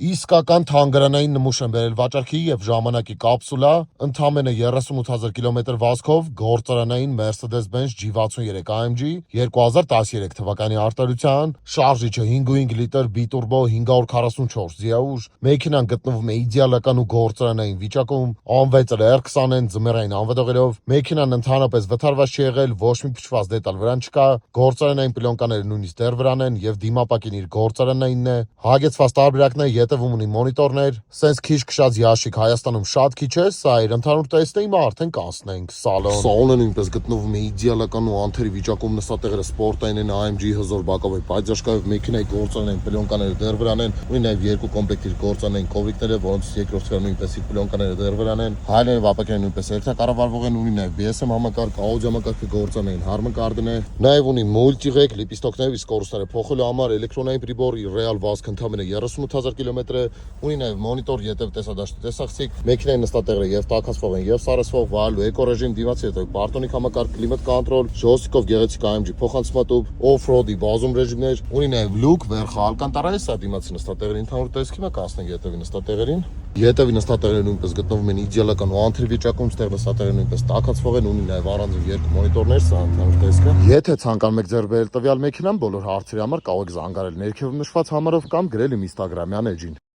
Իսկական թանգարանային նմուշ են բերել վաճառքի եւ ժամանակի կապսուլա, ընդամենը 38,000 կիլոմետր վազքով գործարանային Mercedes-Benz G63 AMG 2013 թվականի արտադրության, շարժիչը 5.5 լիտր բիտուրբո 544 ձիաուժ, մեքենան գտնվում է իդեալական ու գործարանային վիճակում, անվեց R20-են ձմեռային անվտողերով, մեքենան ընդհանրապես վթարված չի եղել, ոչ մի փչված դետալ վրան չկա, գործարանային պլյոնկաները նույնիսկ դեռ վրան են եւ դիմապակին իր գործարանայինն է, հագեցված տարբերակն է, ետևում ունի մոնիտորներ, սենց քիչ քշած ящик Հայաստանում շատ քիչ է, սա իր ընդհանուր տեսնեի մա արդեն կանցնենք սալոնը նույնպես գտնվում է իդեալական ու անթերի վիճակում, նստատեղերը սպորտային են, AMG հզոր բակով պայծառ մեքենայի գործարանային պլյոնկաները դեռ վրան են, ունի նաև երկու կոմպլեկտ իր գործարանային կովրիկները, որոնց երկրորդը նույնպես իր պլյոնկաները դեռ վրան են, հայերենի վապակները նույնպես երկթակառավարվող են, ունի նաև BSM համակարգ, audio համակարգը գործարանային հարմը կարդն է, նաև ունի մուլտիղեկ լիպիստոկներ, իսկ կորուստները փոխելու համար էլեկտրոնային պրիբոր, իր ռեալ վազք ընդամենը 38,000 կիլոմետր է, ունի նաև մոնիտոր, ետև տեսադաշտի տեսախցիկ, մեքենայի նստատեղերը եւ տաքացվող են եւ սարսվող, վարելու էկո ռեժիմ, դիմացի հետո պարտոնիկ համակարգ, կլիմատ կոնտրոլ, ժոստիկով գեղեցիկ AMG փոխանցմատուփ, օֆրոդի բազում ռեժիմներ, ունի նաև լուկ, վերխը ալկանտարա է, սա դիմացի նստատեղերի ընդհանուր տեսքի մա կասնենք ետևի նստատեղերին։ Ետևի նստատեղերը նույնպես գտնվում են իդեալական ու անթերի վիճակում, ստեղ նստատեղերը նույնպես տաքացվող են, ունի նաև առանձին երկու մոնիտորներ, սա ընդհանուր տեսքը։ Եթե ցանկանում եք ձեռք բերել տվյալ մեքենան, բոլոր հարցերի համար կարող եք զանգարել ներքևում նշված համարով կամ գրել իմ Instagram-յան էջին։